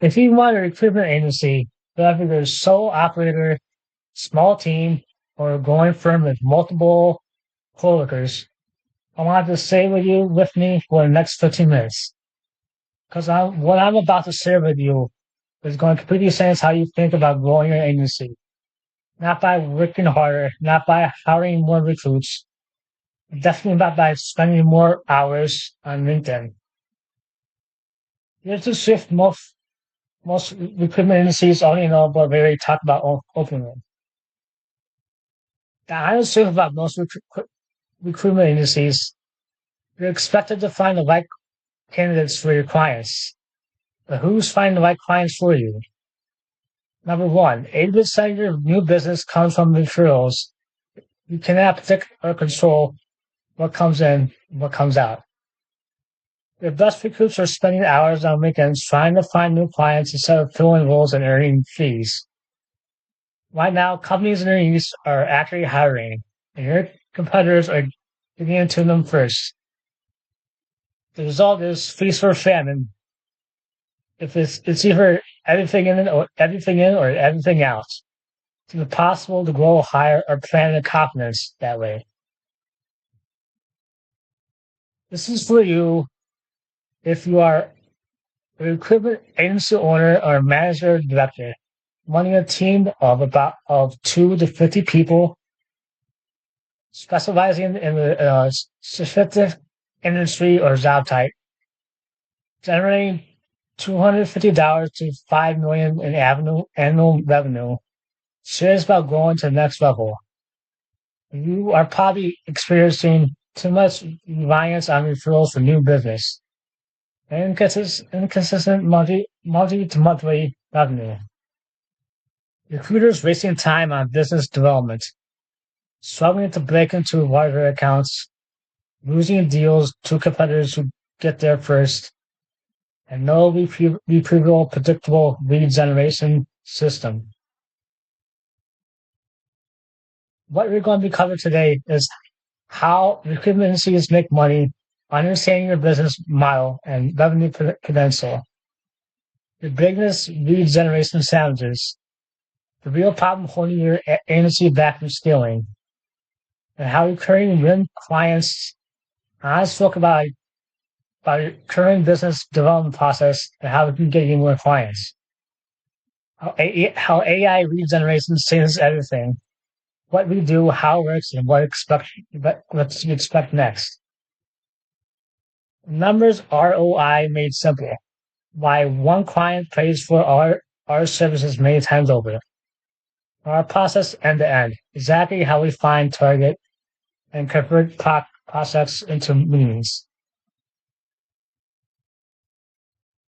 If you want a recruitment agency, whether you're sole operator, small team, or going firm with multiple coworkers, I want to stay with me for the next 15 minutes. Because what I'm about to share with you is going to completely change how you think about growing your agency. Not by working harder, not by hiring more recruits, definitely not by spending more hours on LinkedIn. Here's the shift most recruitment agencies only know but rarely talk about openly. The honest truth about most recruitment agencies, you're expected to find the right candidates for your clients. But who's finding the right clients for you? Number one, 80% of your new business comes from referrals. You cannot predict or control what comes in, what comes out. Your best recruits are spending hours on weekends trying to find new clients instead of filling roles and earning fees. Right now, companies in the East are actually hiring, and your competitors are getting into them first. The result is feast or famine. If it's either everything in or everything out. It's impossible to grow higher or plan in confidence that way. This is for you if you are a recruitment agency owner or manager or director, running a team of 2 to 50 people, specializing in a specific industry or job type, generating $250 to $5 million in annual revenue. Serious about growing to the next level. You are probably experiencing too much reliance on referrals for new business and inconsistent monthly to monthly revenue. Recruiters wasting time on business development, struggling to break into larger accounts, losing deals to competitors who get there first, and no repeatable, predictable lead generation system. What we're going to be covering today is how recruitment agencies make money, understanding your business model and revenue potential, your biggest lead generation challenges, the real problem holding your agency back from scaling, and how recurring win clients. I spoke about your current business development process and how we can get you more clients. How AI lead generation changes everything. What we do, how it works, and what you expect next. Numbers ROI made simple. Why one client pays for our services many times over. Our process end to end. Exactly how we find, target, and convert prospects into meetings.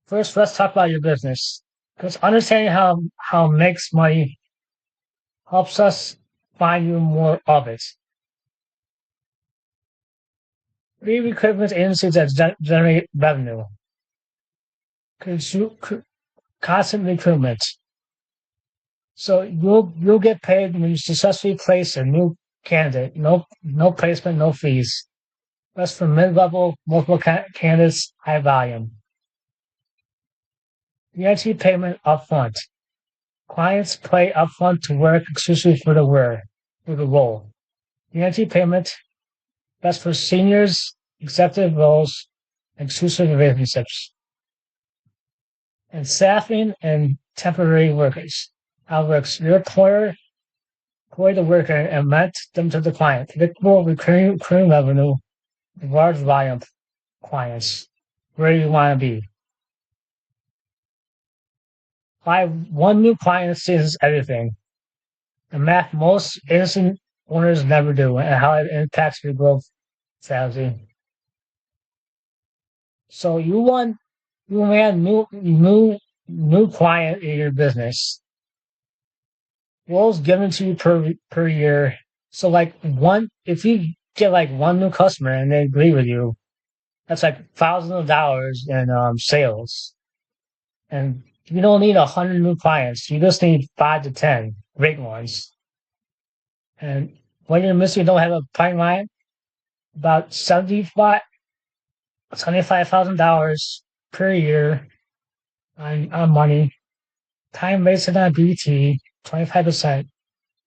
First, let's talk about your business. Because understanding how it makes money helps us find you more of it. Three recruitment agencies that generate revenue. Constant recruitment. So you'll get paid when you successfully place a new candidate. No placement, no fees. That's for mid-level, multiple candidates, high volume. Guarantee payment upfront. Clients pay upfront to work exclusively for the role. Guarantee payment, that's for seniors, executive roles, exclusive relationships. And staffing and temporary workers. How it works. Your employer employed the worker and met them to the client. Predictable recurring revenue, large volume clients. Where you want to be. By one new client sees everything. The math most innocent owners never do, and how it impacts your growth strategy. So you land new client in your business. Roles given to you per year. So like if you get like one new customer and they agree with you, that's like thousands of dollars in sales. And you don't need 100 new clients. You just need 5 to 10 great ones. And when you're missing, you don't have a pipeline, about $75,000 per year on money. Time wasted on BT, 25%.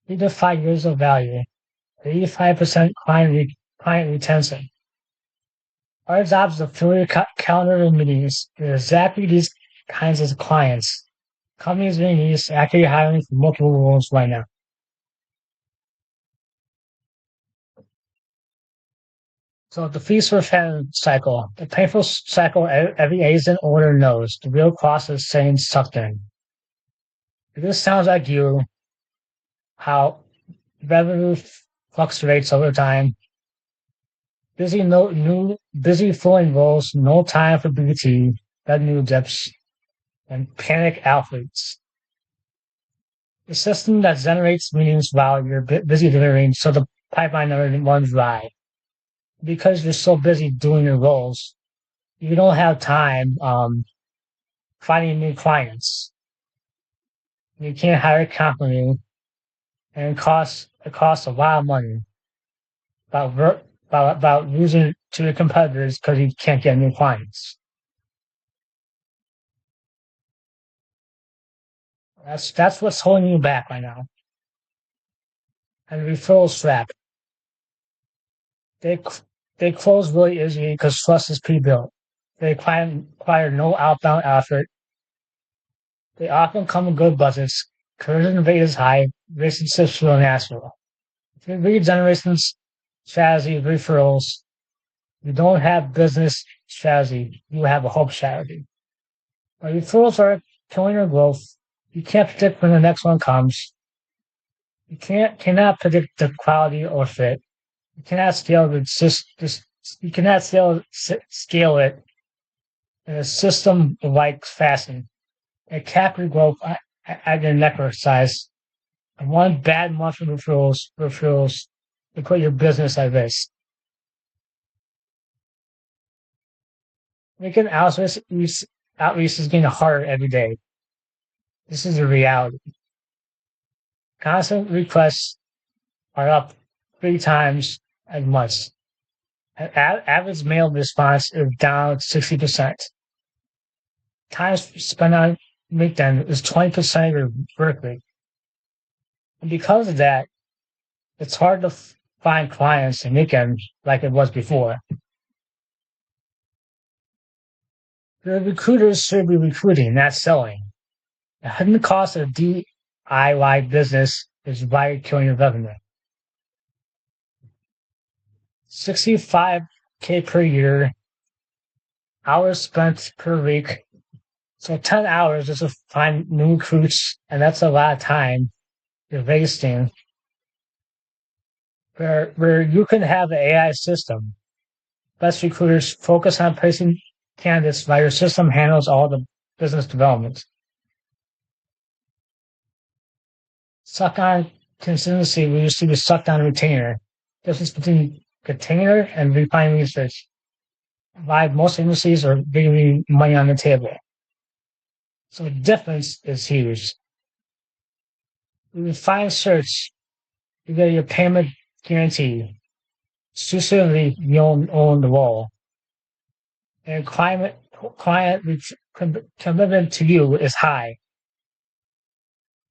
3 to 5 years of value. 85% client retention. Our job is to fill your calendar meetings with exactly these kinds of clients. Companies doing these actually hiring for multiple roles right now. So the feast for fan cycle, the painful cycle every agent owner knows. The real cost is saying sucked in. If this sounds like you, how revenue fluctuates over time. Busy filling roles, no time for BT, revenue dips, and panic athletes. The system that generates meetings while you're busy delivering, so the pipeline never runs dry. Because you're so busy doing your roles, you don't have time finding new clients. You can't hire a company, and it costs a lot of money. About losing to your competitors because you can't get new clients. That's what's holding you back right now. And referral trap. They they close really easily because trust is pre-built. They require no outbound effort. They often come with good budgets. Conversion rate is high. Relationships feel natural. If you read generations strategy referrals, you don't have business strategy. You have a hope strategy. But referrals are killing your growth. You can't predict when the next one comes. You cannot predict the quality or fit. You cannot scale you cannot scale it in a system like fashion. And cap your growth at your network size. And one bad month of referrals will put your business at risk. Making outreach is getting harder every day. This is a reality. Constant requests are up 3 times as much. Average mail response is down 60%. Time spent on LinkedIn is 20% of your work week. And because of that, it's hard to find clients in LinkedIn like it was before. The recruiters should be recruiting, not selling. The hidden cost of DIY business is why you're killing your revenue. 65K per year, hours spent per week. So 10 hours just to find new recruits, and that's a lot of time you're wasting. Where you can have an AI system, best recruiters focus on placing candidates while your system handles all the business development. Suck on consistency, we used to be sucked on retainer. Difference between container and refined research. Why most agencies are leaving money on the table. So the difference is huge. With refined search, you get your payment guarantee. Exclusively, you own the role. And client commitment to you is high.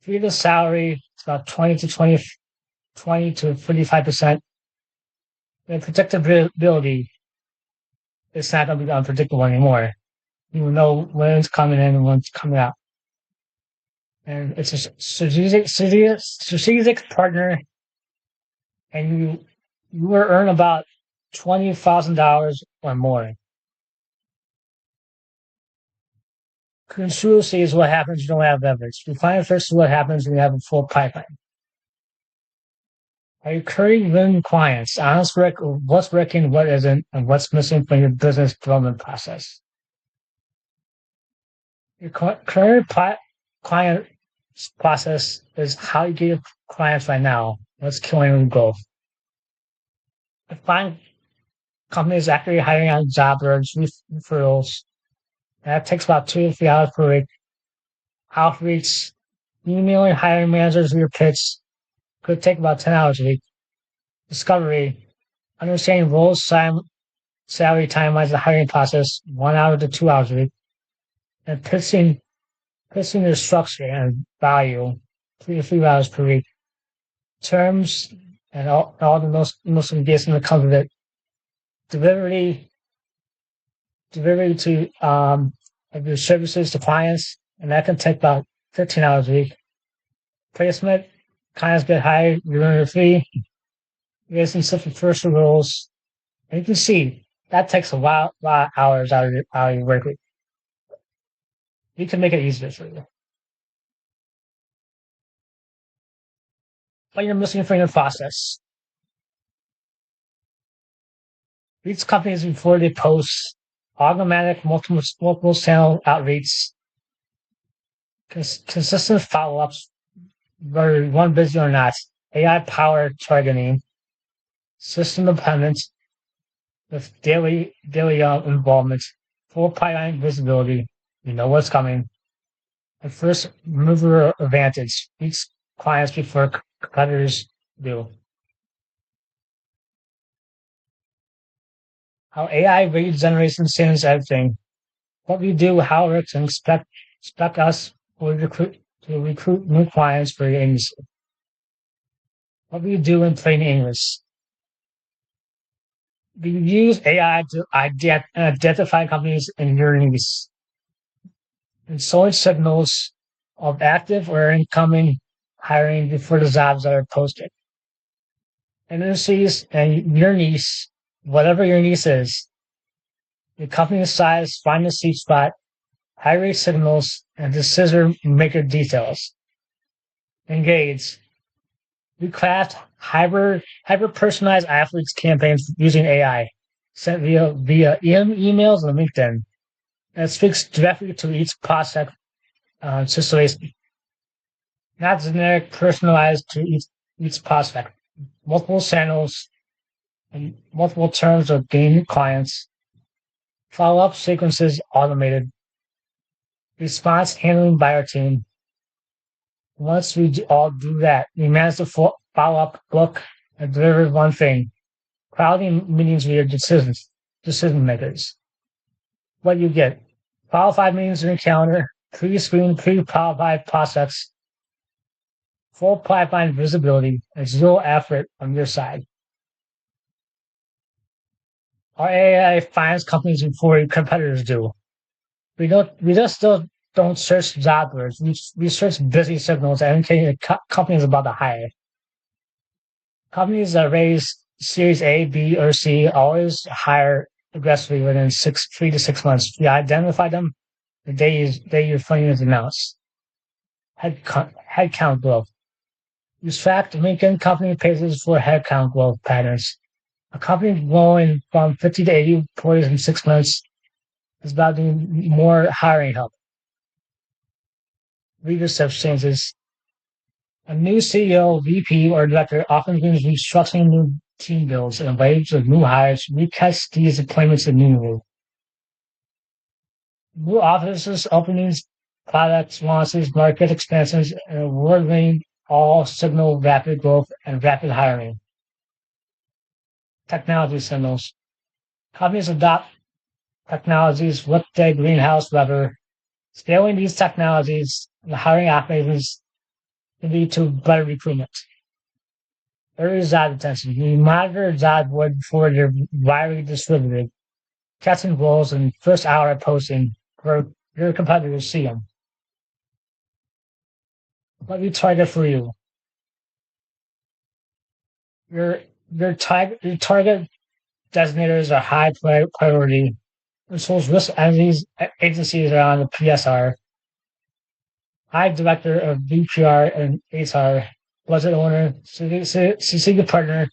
For the salary, it's about 20 to 45%. And predictability, it's not going to be unpredictable anymore. You know when it's coming in and when it's coming out. And it's a strategic partner, and you will earn about $20,000 or more. Consistency is what happens when you don't have leverage. Refine first is what happens when you have a full pipeline. Are you currently winning clients? Honest what's working, what isn't, and what's missing from your business development process. Your current client process is how you get your clients right now. What's killing your growth? Find companies actually hiring on job boards, referrals. That takes about 2 to 3 hours per week. Outreach, emailing hiring managers with your pitch could take about 10 hours a week. Discovery, understanding roles, salary timelines, the hiring process, 1 hour to 2 hours a week. And pitching Placing their structure and value 3 to 3 hours per week. Terms and all the most engagement that comes with it. Delivery to of your services to clients, and that can take about 15 hours a week. Placement, clients get hired, you earn your fee, you get some stuff for first rules. And you can see that takes a lot of hours out of your work week. We can make it easier for you. What you're missing from your process. Reach companies before they post automatic multiple channel outreach, consistent follow-ups, whether one busy or not, AI-powered targeting, system dependent with daily involvement, full pipeline visibility, you know what's coming, and first mover advantage, reach clients before competitors do. How AI rate generation changes everything. What we do, how it can expect us to recruit new clients for your industry. What we do in plain English. We use AI to identify companies in your niche and sowing signals of active or incoming hiring before the jobs are posted. Industries and your niche, whatever your niche is, the company size, find the sweet spot, high rate signals, and decision maker details. Engage. We craft hyper personalized athletes campaigns using AI, sent via emails and LinkedIn. That speaks directly to each prospect situation. Not generic, personalized to each prospect. Multiple channels and multiple terms of gaining clients. Follow-up sequences automated. Response handling by our team. Once we all do that, we manage to follow-up, book, and deliver one thing. Quality meetings with your decision makers. What you get. Qualified meetings in your calendar, pre-screened, pre-qualified prospects, full pipeline visibility, and zero effort on your side. Our AI finds companies before your competitors do. We just don't search job words. We search busy signals and indicate companies about to hire. Companies that raise Series A, B, or C always hire aggressively within 3 to 6 months. We identify them the day your funding is announced. Headcount growth. Use fact LinkedIn company pages for headcount growth patterns. A company growing from 50 to 80 employees in 6 months is about doing more hiring help. Leadership changes. A new CEO, VP, or director often means restructuring new team builds and waves of new hires, recast these appointments immediately. New offices, openings, product launches, market expansions, and award-winning all signal rapid growth and rapid hiring. Technology signals. Companies adopt technologies with their greenhouse lever. Scaling these technologies and the hiring operations can lead to better recruitment. Early job attention. You monitor job board before they're widely distributed, catching roles in first hour of posting where your competitors see them. What we target for you. Your target designators are high priority. Those risk agencies are on the PSR. High director of BPR and HR, budget owner, strategic partner,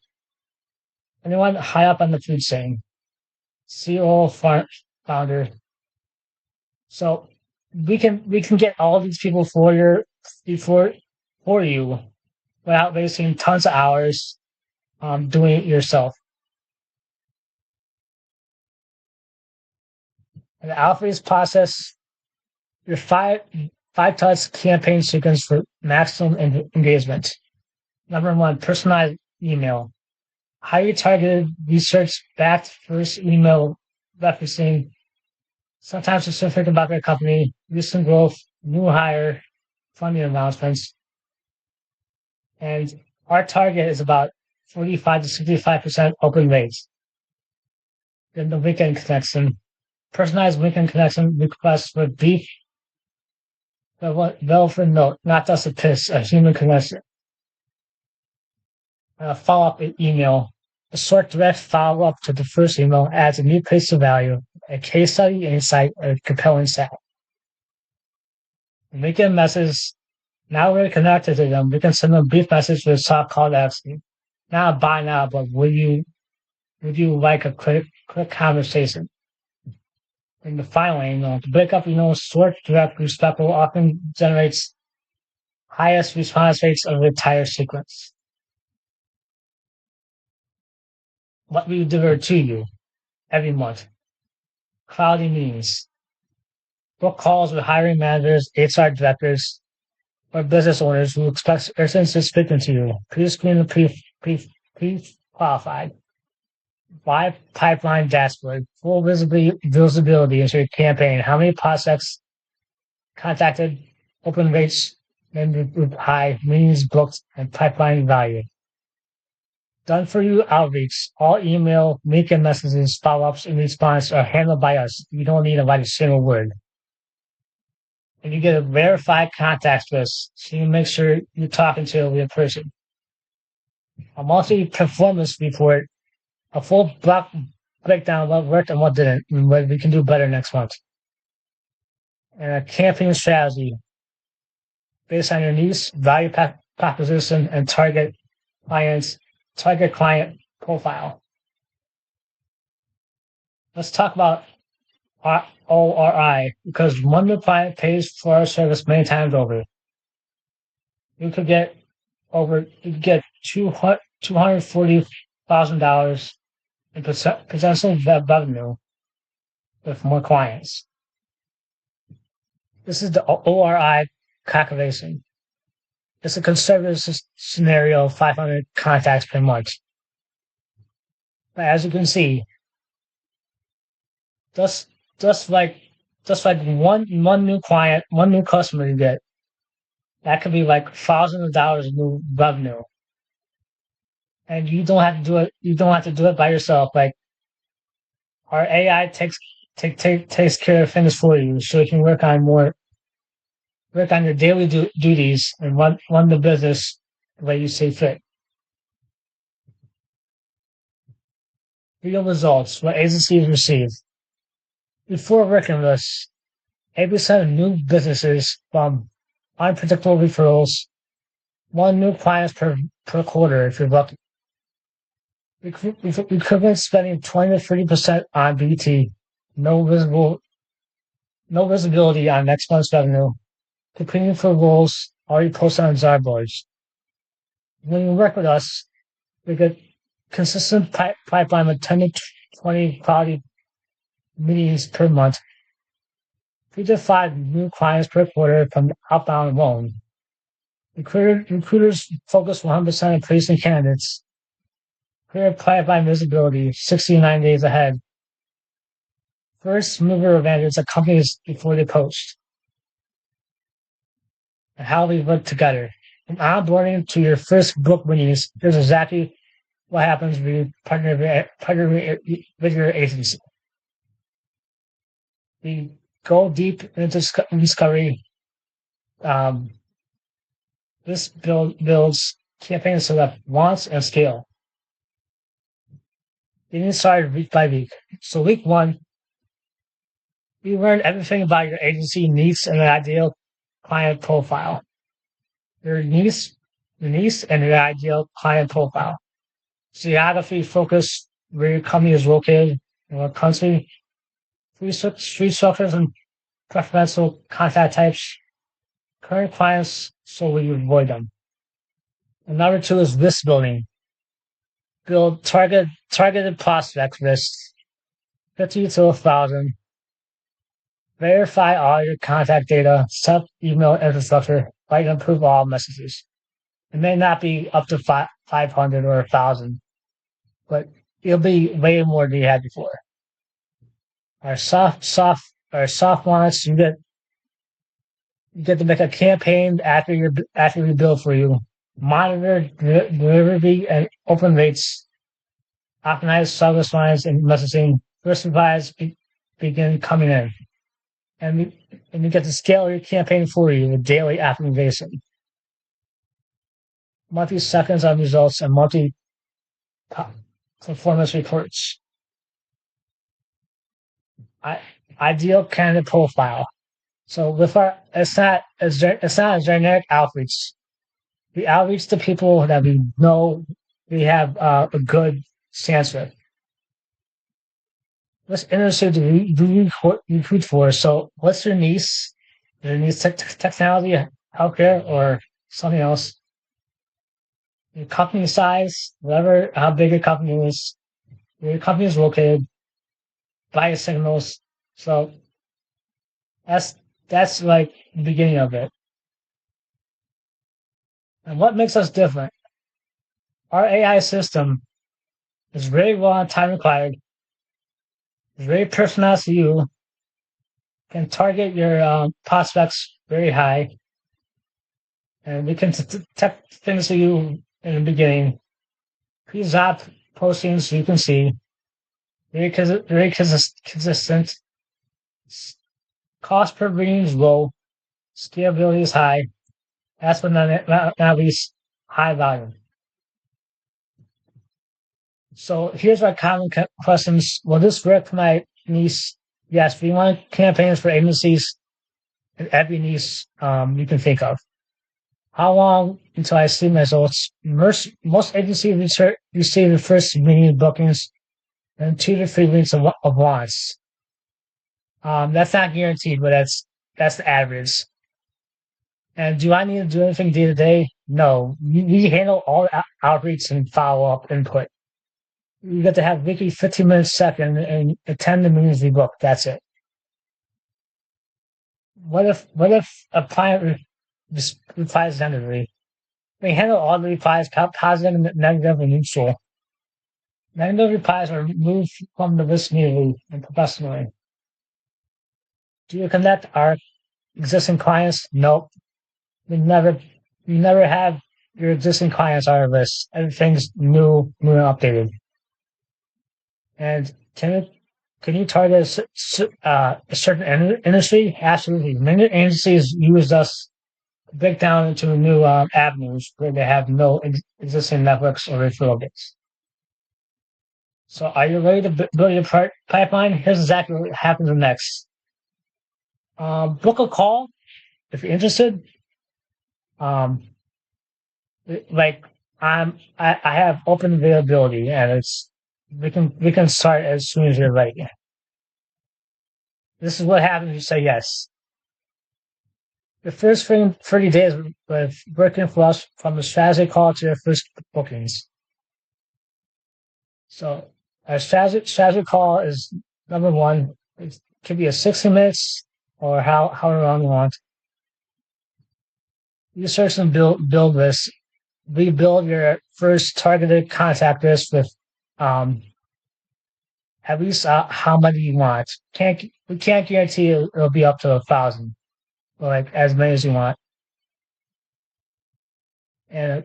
anyone high up on the food chain, CEO, founder. So we can get all these people for you without wasting tons of hours doing it yourself. And the outreach process, your five-touch campaign sequence for maximum engagement. Number 1, personalized email. Highly targeted, research-backed first email referencing sometimes specific about their company, recent growth, new hire, funding announcements. And our target is about 45 to 65% open rates. Then the weekend connection, personalized weekend connection requests for brief, relevant note, not just a piss, a human connection. Follow-up email. A short direct follow-up to the first email adds a new place of value, a case study, insight, or compelling stat. Weekend message. Now we're connected to them. We can send them a brief message with a soft call to action. Not buy now, but would you like a quick conversation? In the final email, the breakup email, short, direct, respectful, often generates highest response rates of the entire sequence. What we deliver to you every month. Quality meetings. Book calls with hiring managers, HR directors, or business owners who expect urgent to speak to you. Pre-screen and pre-qualified. Live pipeline dashboard. Full visibility into your campaign. How many prospects contacted, open rates, and high, meetings booked, and pipeline value. Done for you outreach. All email, weekend messages, follow-ups, and response are handled by us. You don't need to write a single word. And you get a verified contact list, so you make sure you're talking to a real person. A monthly performance report, a full block breakdown of what worked and what didn't, and what we can do better next month. And a campaign strategy based on your needs, value proposition, and target client profile. Let's talk about ORI, because one new client pays for our service many times over. You could get $240,000 in potential revenue with more clients. This is the ORI calculation. It's a conservative scenario of 500 contacts per month. But as you can see, just like one new client, one new customer you get, that could be like thousands of dollars of new revenue. And you don't have to do it. You don't have to do it by yourself. Like our AI takes care of things for you, so you can work on your daily duties and run the business the way you see fit. Real results, what agencies receive. Before working with us, 80% of new businesses from unpredictable referrals, one new clients per quarter if you're lucky. Recruitment spending 20 to 30% on BT, no visibility on next month's revenue, competing for roles already posted on job boards. When you work with us, we get consistent pipeline of 10 to 20 quality meetings per month, 3 to 5 new clients per quarter from outbound alone. Recruiters focus 100% on placing candidates. Clear pipeline visibility, 69 days ahead. First mover advantage of companies before they post. And how we work together. From onboarding to your first book meetings, here's exactly what happens when you partner with your agency. We go deep into discovery. This builds campaigns so that wants and scale. Getting started week by week. So week 1, we learn everything about your agency needs and the ideal client profile. Your needs and your ideal client profile. Geography focus, where your company is located, in what country. Free structures and preferential contact types. Current clients, so we avoid them. And number 2 is list building. Build targeted prospect lists, 50 to 1,000. Verify all your contact data, set email infrastructure, write and approve all messages. It may not be up to 500 or 1,000, but it'll be way more than you had before. Our soft or soft launch, you get to make a campaign after we build for you, monitor delivery and open rates, optimize service lines and messaging, first replies begin coming in, and you get to scale your campaign for you with daily optimization, monthly seconds on results, and monthly performance reports. Ideal candidate profile. So with it's not a generic outreach. We outreach to people that we know we have a good chance with. Which industry do you recruit for? So what's your niche? Is your niche technology, healthcare, or something else? Your company size, whatever, how big your company is, where your company is located, buyer signals. So that's like the beginning of it. And what makes us different? Our AI system is very well on time required, is very personalized to you, can target your prospects very high, and we can detect things to you in the beginning. Pre-zap postings so you can see. Very consistent. Cost per reading is low. Scalability is high. Last but not least, high volume. So here's our common questions. Will this work for my niche? Yes, we want campaigns for agencies in every niche you can think of. How long until I see results? Most agencies receive the first million bookings in 2 to 3 weeks of launch. That's not guaranteed, but that's the average. And do I need to do anything day to day? No. We handle all outreach and follow up input. You get to have weekly 15 minutes second and attend the meetings we book. That's it. What if a client replies negatively? We handle all the replies, positive, negative, and neutral. Negative replies are removed from the list immediately and professionally. Do you connect our existing clients? Nope. We never have your existing clients on our list. Everything's new and updated. And can you target a certain industry? Absolutely. Many agencies use us to break down into new avenues where they have no existing networks or referral base. So are you ready to build your pipeline? Here's exactly what happens next. Book a call if you're interested. Like I have open availability, and we can start as soon as you're ready. This is what happens if you say yes. The first 30 days with working for us from the strategy call to your first bookings. So our strategy call is number one. It could be a 60 minutes or however long you want. Research and build this. We build your first targeted contact list with at least how many you want. We can't guarantee it'll be up to 1,000, or like as many as you want. And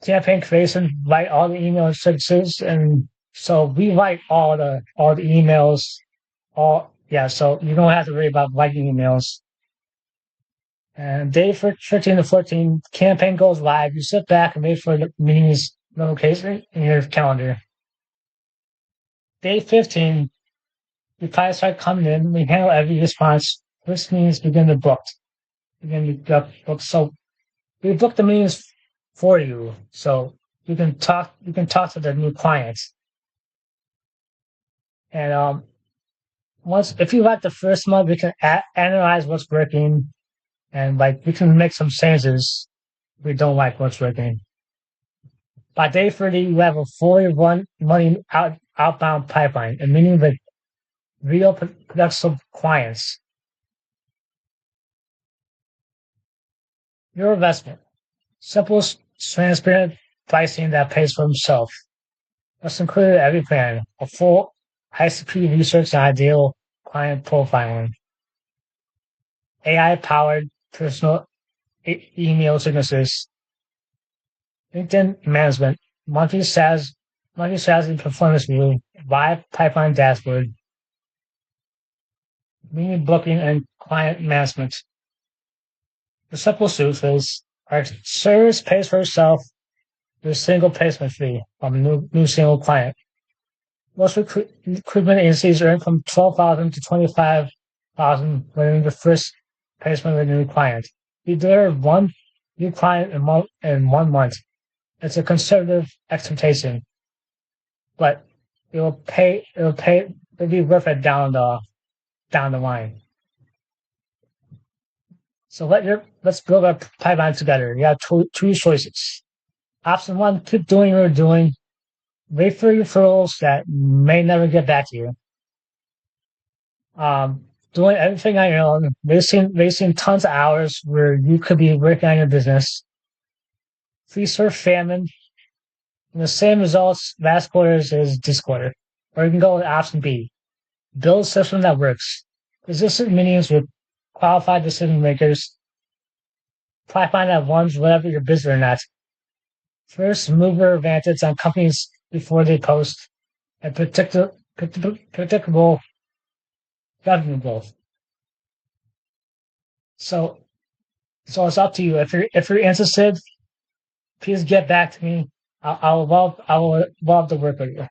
campaign creation, write all the email searches, and so we write all the emails. So you don't have to worry about writing emails. And day 13 to 14, campaign goes live. You sit back and wait for the meeting's notification in your calendar. Day 15, replies start coming in. We handle every response. First meetings begin to book. So we book the meetings for you, so you can talk to the new clients. And if you like the first month, we can analyze what's working, and we can make some changes if we don't like what's working. By day 30, you have a fully running outbound pipeline, and meaning with real productive clients. Your investment. Simple, transparent pricing that pays for itself. That's included in every plan. A full ICP research and ideal client profiling. AI-powered personal email signatures, LinkedIn management, monthly sales and performance review, live pipeline dashboard, meeting booking, and client management. The simple truth is our service pays for itself with a single placement fee from a new single client. Most recruitment agencies earn from $12,000 to $25,000 when the first placement with a new client. We deliver one new client in 1 month. It's a conservative expectation, but it'll be worth it down the line. So let's build a pipeline together. You have two choices. Option one, keep doing what you're doing. Wait for referrals that may never get back to you. Doing everything on your own, wasting tons of hours where you could be working on your business. Feast or famine. And the same results last quarter as this quarter. Or you can go with option B. Build a system that works. Consistent meetings with qualified decision makers. Pipeline that runs whatever you're busy or not. First mover advantage on companies before they post, and predictable revenue growth. So it's up to you. If you're interested, please get back to me. I will love to work with you.